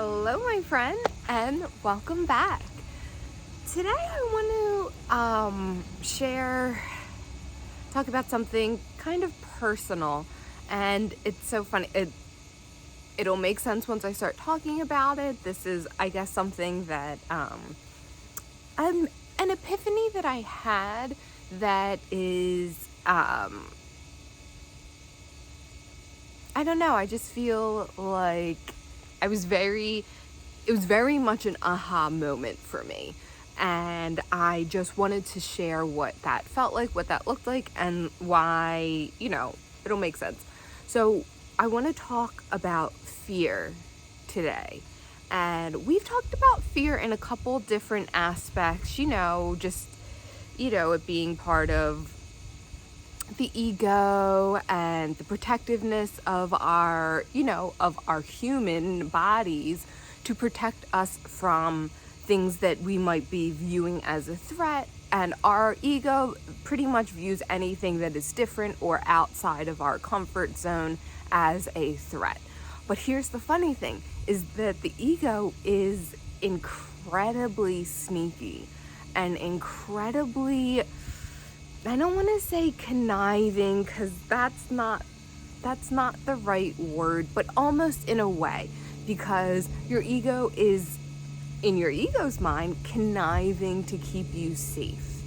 Hello, my friend, and welcome back. Today I want to talk about something kind of personal, and it's so funny. It'll make sense once I start talking about it. This is, I guess, something that an epiphany that I had that is I don't know. I just feel like it was very much an aha moment for me. And I just wanted to share what that felt like, what that looked like, and why, it'll make sense. So I want to talk about fear today. And we've talked about fear in a couple different aspects, it being part of the ego and the protectiveness of our human bodies to protect us from things that we might be viewing as a threat. And our ego pretty much views anything that is different or outside of our comfort zone as a threat. But here's the funny thing, is that the ego is incredibly sneaky and incredibly, I don't want to say conniving, because that's not the right word, but almost in a way, because your ego is, in your ego's mind, conniving to keep you safe,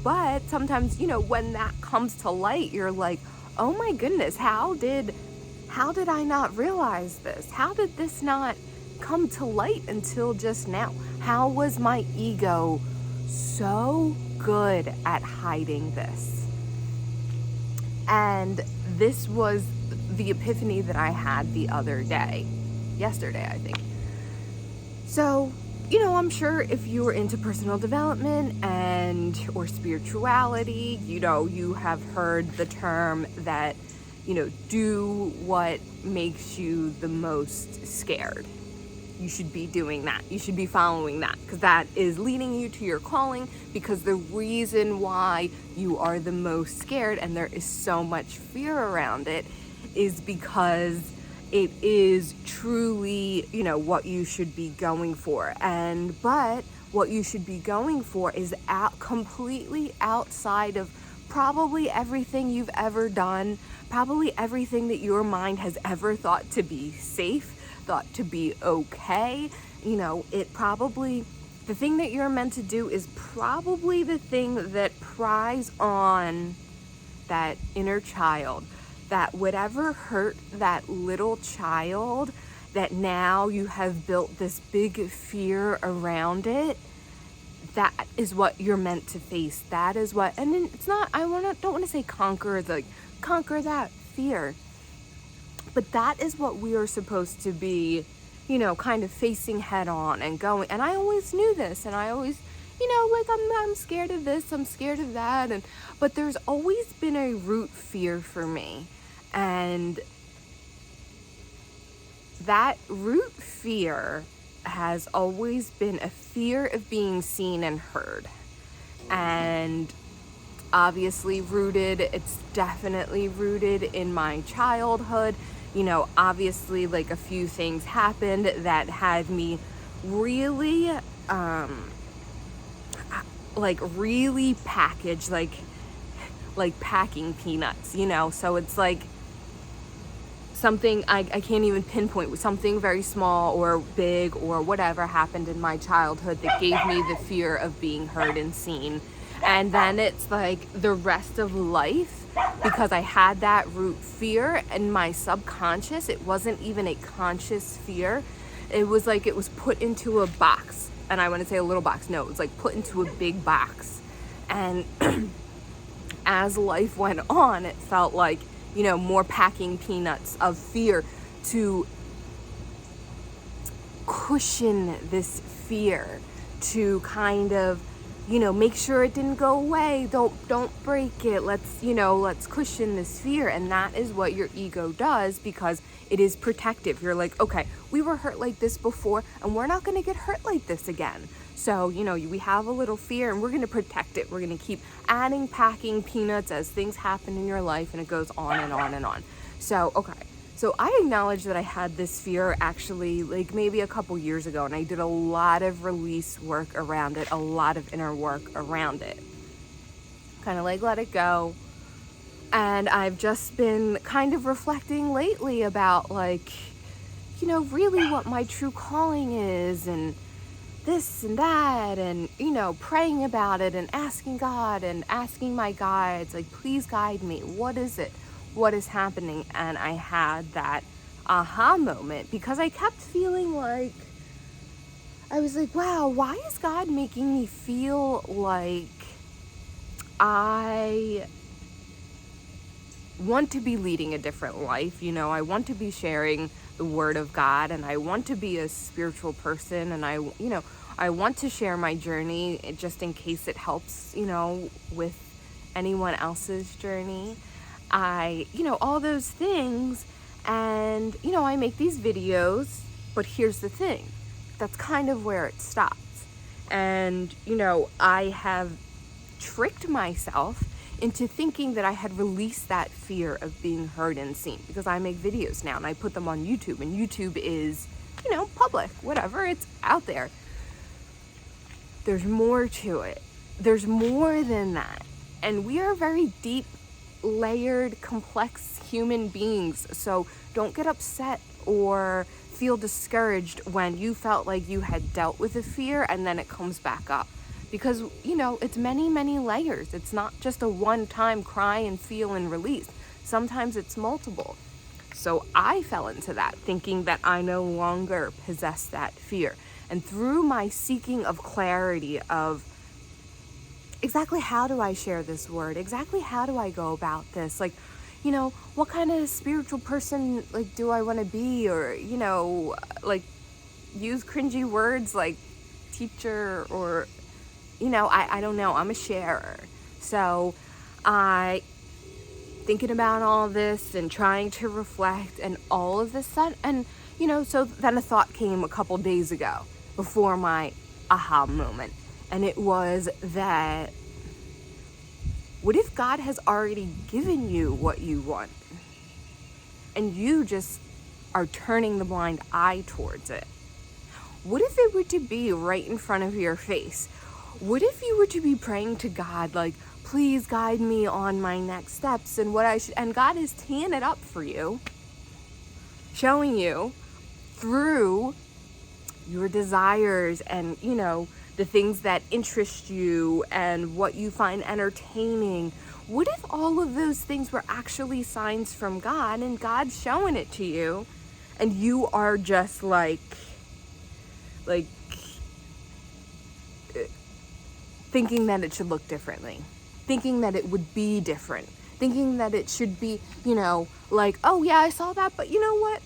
but sometimes, when that comes to light, you're like, oh my goodness, how did I not realize this? How did this not come to light until just now? How was my ego so good at hiding this? And this was the epiphany that I had the other day, yesterday, I think. So, I'm sure if you are into personal development or spirituality, you have heard the term that, do what makes you the most scared. You should be doing that. You should be following that, because that is leading you to your calling, because the reason why you are the most scared and there is so much fear around it is because it is truly, what you should be going for. But what you should be going for is completely outside of probably everything you've ever done, probably everything that your mind has ever thought to be safe, thought to be okay. The thing that you're meant to do is probably the thing that pries on that inner child, that whatever hurt that little child, that now you have built this big fear around it. That is what you're meant to face. That is what, and it's not, don't want to say conquer that fear, but that is what we are supposed to be, kind of facing head on and going. And I always knew this, and I always, I'm scared of this, I'm scared of that, but there's always been a root fear for me. And that root fear has always been a fear of being seen and heard. And obviously it's definitely rooted in my childhood. Obviously, like, a few things happened that had me really, really packaged, like packing peanuts, so it's like something I can't even pinpoint, something very small or big or whatever happened in my childhood that gave me the fear of being heard and seen. And then it's like the rest of life, because I had that root fear in my subconscious. It wasn't even a conscious fear. It was like it was put into a box. And I want to say a little box. No, it was like put into a big box. And as life went on, it felt like, more packing peanuts of fear to cushion this fear, to kind of, make sure it didn't go away. Don't break it. Let's cushion this fear. And that is what your ego does, because it is protective. You're like, okay, we were hurt like this before, and we're not going to get hurt like this again. So, we have a little fear, and we're going to protect it. We're going to keep packing peanuts as things happen in your life, and it goes on and on and on. So, okay. So I acknowledge that I had this fear actually like maybe a couple years ago, and I did a lot of release work around it, a lot of inner work around it. Kind of like let it go. And I've just been kind of reflecting lately about like, really what my true calling is, and this and that, and, praying about it and asking God and asking my guides, like, please guide me. What is it? What is happening? And I had that aha moment because I kept feeling like, I was like, wow, why is God making me feel like I want to be leading a different life? I want to be sharing the word of God, and I want to be a spiritual person, and I want to share my journey just in case it helps, with anyone else's journey. All those things. And, I make these videos, but here's the thing. That's kind of where it stops. And, I have tricked myself into thinking that I had released that fear of being heard and seen, because I make videos now and I put them on YouTube, and YouTube is, public, whatever, it's out there. There's more to it. There's more than that. And we are very deep, layered, complex human beings. So don't get upset or feel discouraged when you felt like you had dealt with a fear and then it comes back up. Because, it's many, many layers. It's not just a one-time cry and feel and release. Sometimes it's multiple. So I fell into that, thinking that I no longer possess that fear. And through my seeking of clarity of exactly how do I share this word? Exactly how do I go about this? Like, what kind of spiritual person, like, do I want to be? Or, like, use cringy words like teacher or, I don't know. I'm a sharer. So thinking about all this and trying to reflect and all of this stuff. And, so then a thought came a couple days ago before my aha moment. And it was that, what if God has already given you what you want and you just are turning the blind eye towards it? What if it were to be right in front of your face? What if you were to be praying to God, like, please guide me on my next steps and what I should, and God is teeing it up for you, showing you through your desires and, the things that interest you and what you find entertaining. What if all of those things were actually signs from God and God's showing it to you and you are just like thinking that it should look differently, thinking that it would be different, thinking that it should be, like, oh yeah, I saw that, but you know what?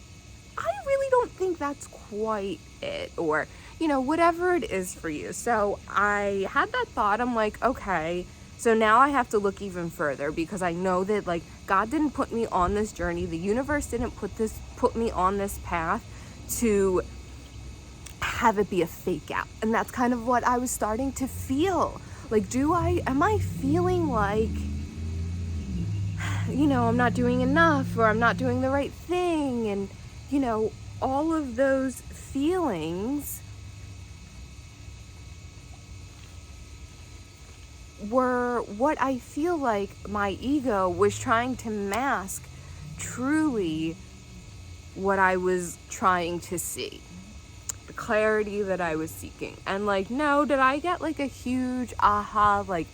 I really don't think that's quite it, or, whatever it is for you. So I had that thought. I'm like, okay, so now I have to look even further, because I know that, like, God didn't put me on this journey. The universe didn't put me on this path to have it be a fake out. And that's kind of what I was starting to feel. Like, am I feeling like, I'm not doing enough, or I'm not doing the right thing? And, all of those feelings were what I feel like my ego was trying to mask truly what I was trying to see, the clarity that I was seeking. And like, no, did I get like a huge aha, like,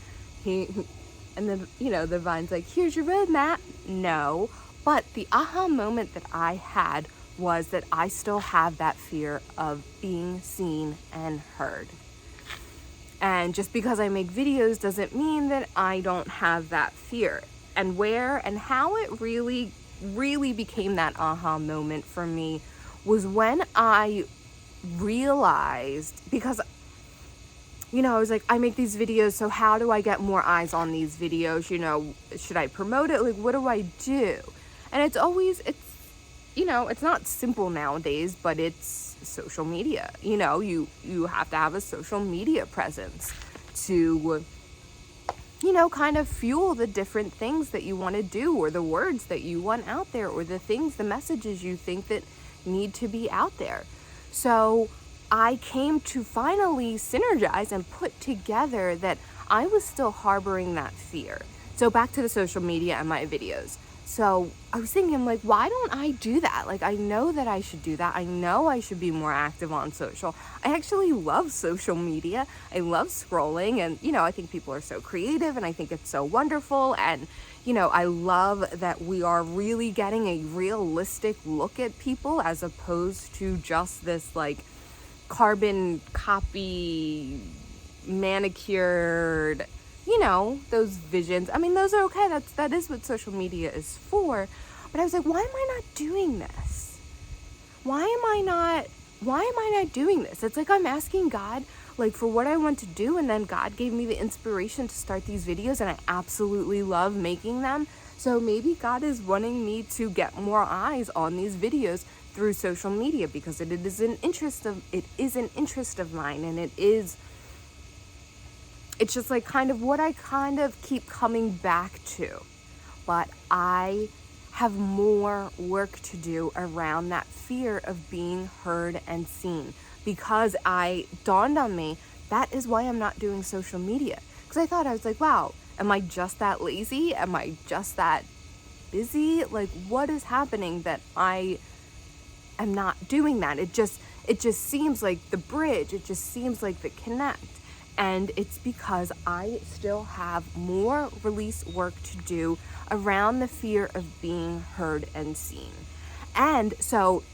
and then, the divine's like, here's your roadmap? No. But the aha moment that I had was that I still have that fear of being seen and heard. And just because I make videos doesn't mean that I don't have that fear. And where and how it really, really became that aha moment for me was when I realized, because, I was like, I make these videos, so how do I get more eyes on these videos? Should I promote it? Like, what do I do? And it's not simple nowadays, but it's social media. You have to have a social media presence to kind of fuel the different things that you want to do, or the words that you want out there, or the messages you think that need to be out there. So I came to finally synergize and put together that I was still harboring that fear. So back to the social media and my videos. So I was thinking, like, why don't I do that? Like, I know that I should do that. I know I should be more active on social. I actually love social media. I love scrolling, and, I think people are so creative, and I think it's so wonderful. And, I love that we are really getting a realistic look at people as opposed to just this, like, carbon copy, manicured, those visions. I mean, those are okay. That is what social media is for. But I was like, why am I not doing this? Why am I not doing this? It's like I'm asking God, like, for what I want to do, and then God gave me the inspiration to start these videos, and I absolutely love making them. So maybe God is wanting me to get more eyes on these videos through social media, because it is an interest of mine, and it's just like kind of what I kind of keep coming back to. But I have more work to do around that fear of being heard and seen, because I dawned on me that is why I'm not doing social media. Because I was like, wow, am I just that lazy? Am I just that busy? Like, what is happening that I am not doing that? It just seems like the bridge. It just seems like the connect. And it's because I still have more release work to do around the fear of being heard and seen. And so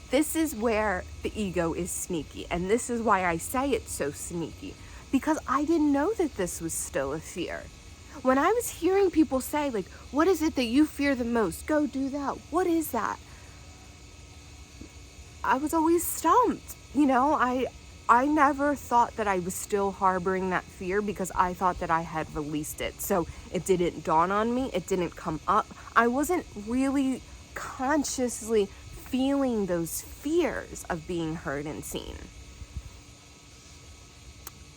this is where the ego is sneaky. And this is why I say it's so sneaky, because I didn't know that this was still a fear. When I was hearing people say, like, what is it that you fear the most? Go do that. What is that? I was always stumped. I never thought that I was still harboring that fear, because I thought that I had released it. So it didn't dawn on me. It didn't come up. I wasn't really consciously feeling those fears of being heard and seen.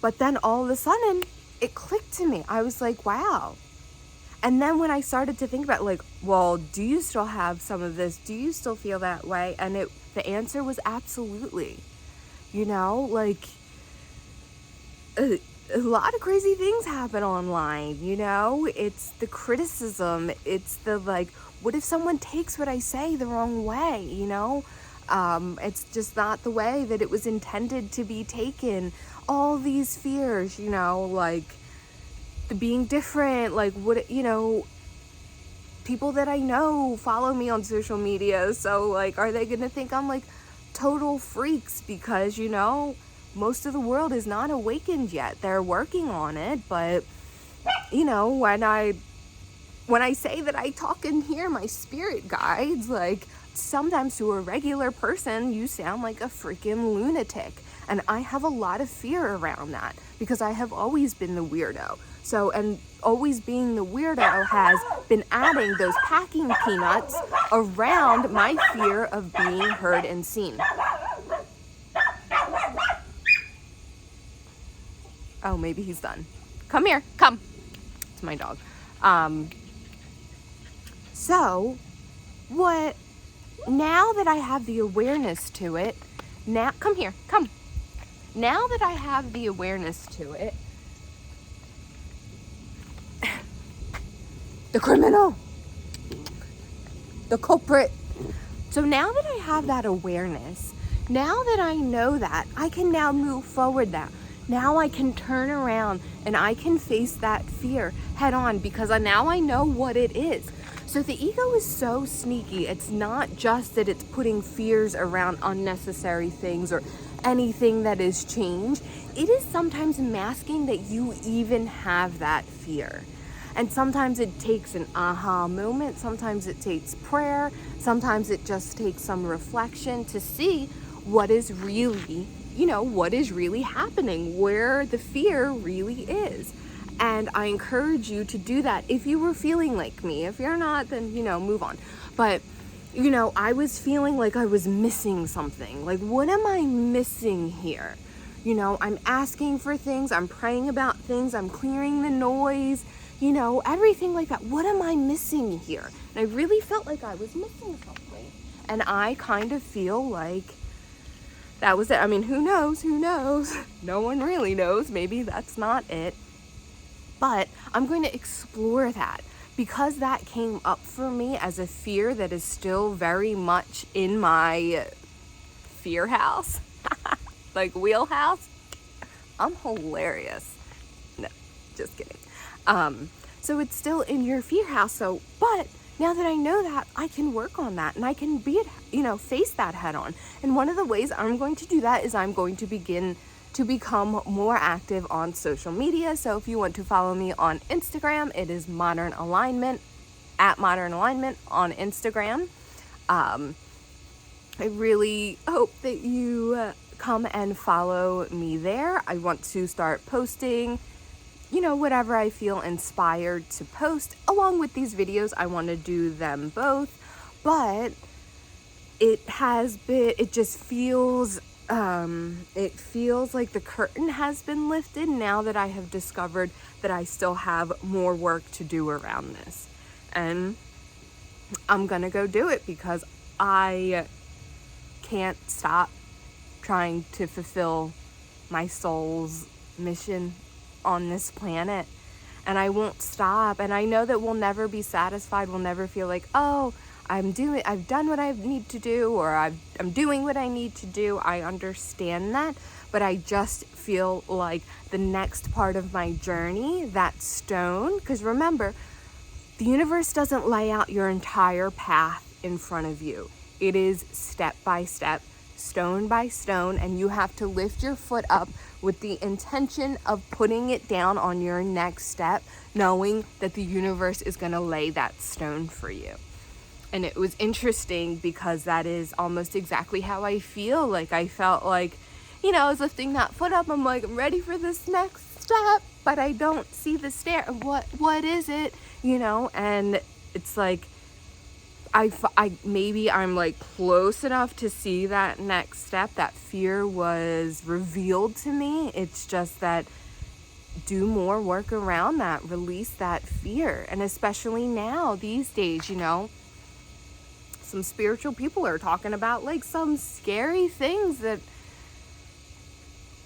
But then all of a sudden, it clicked to me. I was like, wow. And then when I started to think about, like, well, do you still have some of this? Do you still feel that way? And the answer was absolutely. Like, a lot of crazy things happen online, It's the criticism. It's the, like, what if someone takes what I say the wrong way, It's just not the way that it was intended to be taken. All these fears, like the being different, like, what, people that I know follow me on social media. So, like, are they going to think I'm, like, total freaks because, most of the world is not awakened yet. They're working on it, but, when I say that I talk and hear my spirit guides, like, sometimes to a regular person, you sound like a freaking lunatic. And I have a lot of fear around that, because I have always been the weirdo. So, and always being the weirdo has been adding those packing peanuts around my fear of being heard and seen. Oh, maybe he's done. Come here, come. It's my dog. So, now that I have the awareness to it, come here, come. Now that I have the awareness to it, the criminal, the culprit. So now that I have that awareness, now that I know that, I can now move forward that. Now I can turn around and I can face that fear head on, because now I know what it is. So the ego is so sneaky. It's not just that it's putting fears around unnecessary things or anything that is change. It is sometimes masking that you even have that fear. And sometimes it takes an aha moment. Sometimes it takes prayer. Sometimes it just takes some reflection to see what is really, what is really happening, where the fear really is. And I encourage you to do that if you were feeling like me. If you're not, then, move on. But, I was feeling like I was missing something. Like, what am I missing here? I'm asking for things. I'm praying about things. I'm clearing the noise, you know, everything like that. What am I missing here? And I really felt like I was missing something. And I kind of feel like that was it. I mean, who knows? Who knows? No one really knows. Maybe that's not it. But I'm going to explore that because that came up for me as a fear that is still very much in my fear house, like wheelhouse. I'm hilarious. No, just kidding. So it's still in your fear house. So, but now that I know that, I can work on that and I can face that head on. And one of the ways I'm going to do that is I'm going to begin to become more active on social media. So if you want to follow me on Instagram, it is Modern Alignment, at Modern Alignment on Instagram. I really hope that you come and follow me there. I want to start posting, whatever I feel inspired to post. Along with these videos, I want to do them both, but it just feels like the curtain has been lifted now that I have discovered that I still have more work to do around this. And I'm gonna go do it because I can't stop trying to fulfill my soul's mission on this planet. And I won't stop. And I know that we'll never be satisfied. We'll never feel like, oh, I've done what I need to do, or I'm doing what I need to do. I understand that, but I just feel like the next part of my journey, that stone, because remember, the universe doesn't lay out your entire path in front of you. It is step by step, stone by stone, and you have to lift your foot up with the intention of putting it down on your next step, knowing that the universe is going to lay that stone for you. And it was interesting because that is almost exactly how I feel. Like I felt like, I was lifting that foot up. I'm like, I'm ready for this next step, but I don't see the stair. What is it? And it's like, maybe I'm like close enough to see that next step. That fear was revealed to me. It's just that do more work around that, release that fear. And especially now, these days, some spiritual people are talking about like some scary things that,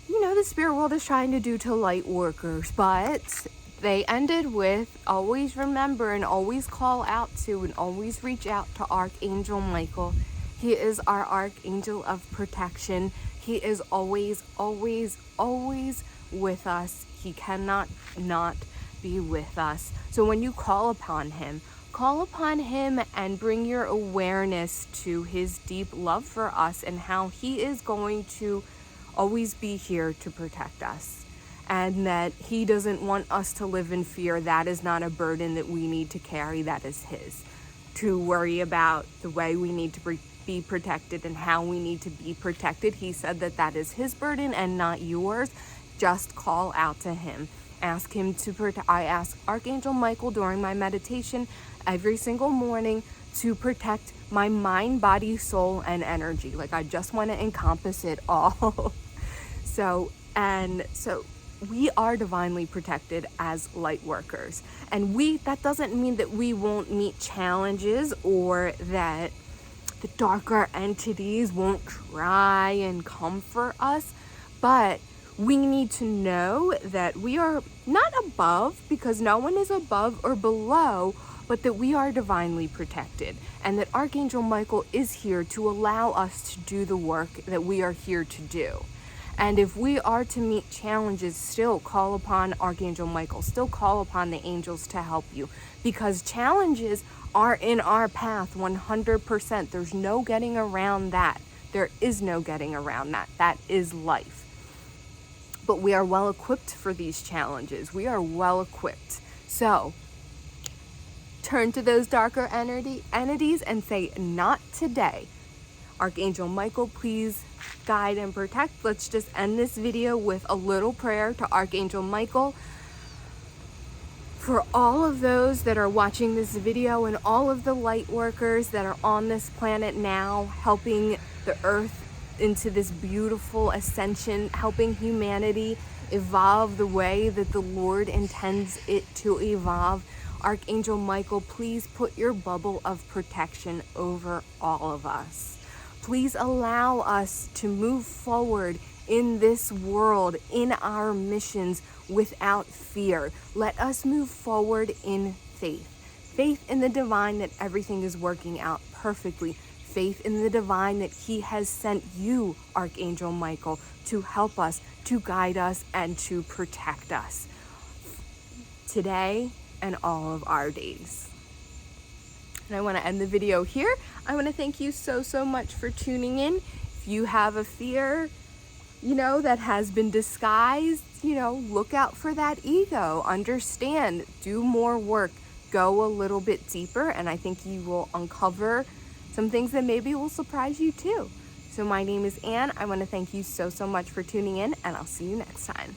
the spirit world is trying to do to light workers. But they ended with always remember and always call out to and always reach out to Archangel Michael. He is our archangel of protection. He is always, always, always with us. He cannot not be with us. So when you call upon him and bring your awareness to his deep love for us and how he is going to always be here to protect us. And that he doesn't want us to live in fear. That is not a burden that we need to carry. That is his. To worry about the way we need to be protected and how we need to be protected. He said that is his burden and not yours. Just call out to him. Ask him to protect. I ask Archangel Michael during my meditation every single morning to protect my mind, body, soul, and energy. Like I just want to encompass it all. So we are divinely protected as light workers. And that doesn't mean that we won't meet challenges or that the darker entities won't try and comfort us. But we need to know that we are not above, because no one is above or below, but that we are divinely protected. And that Archangel Michael is here to allow us to do the work that we are here to do. And if we are to meet challenges, still call upon Archangel Michael, still call upon the angels to help you, because challenges are in our path 100%. There's no getting around that. There is no getting around that. That is life. But we are well equipped for these challenges. We are well equipped. So turn to those darker entities and say, not today. Archangel Michael, please guide and protect. Let's just end this video with a little prayer to Archangel Michael for all of those that are watching this video and all of the light workers that are on this planet now, helping the earth into this beautiful ascension, helping humanity evolve the way that the Lord intends it to evolve. Archangel Michael, please put your bubble of protection over all of us. Please allow us to move forward in this world, in our missions, without fear. Let us move forward in faith. Faith in the divine that everything is working out perfectly. Faith in the divine that He has sent you, Archangel Michael, to help us, to guide us, and to protect us today and all of our days. And I want to end the video here. I want to thank you so much for tuning in. If you have a fear, that has been disguised, look out for that ego. Understand, do more work, go a little bit deeper, and I think you will uncover some things that maybe will surprise you too. So my name is Anne. I want to thank you so much for tuning in, and I'll see you next time.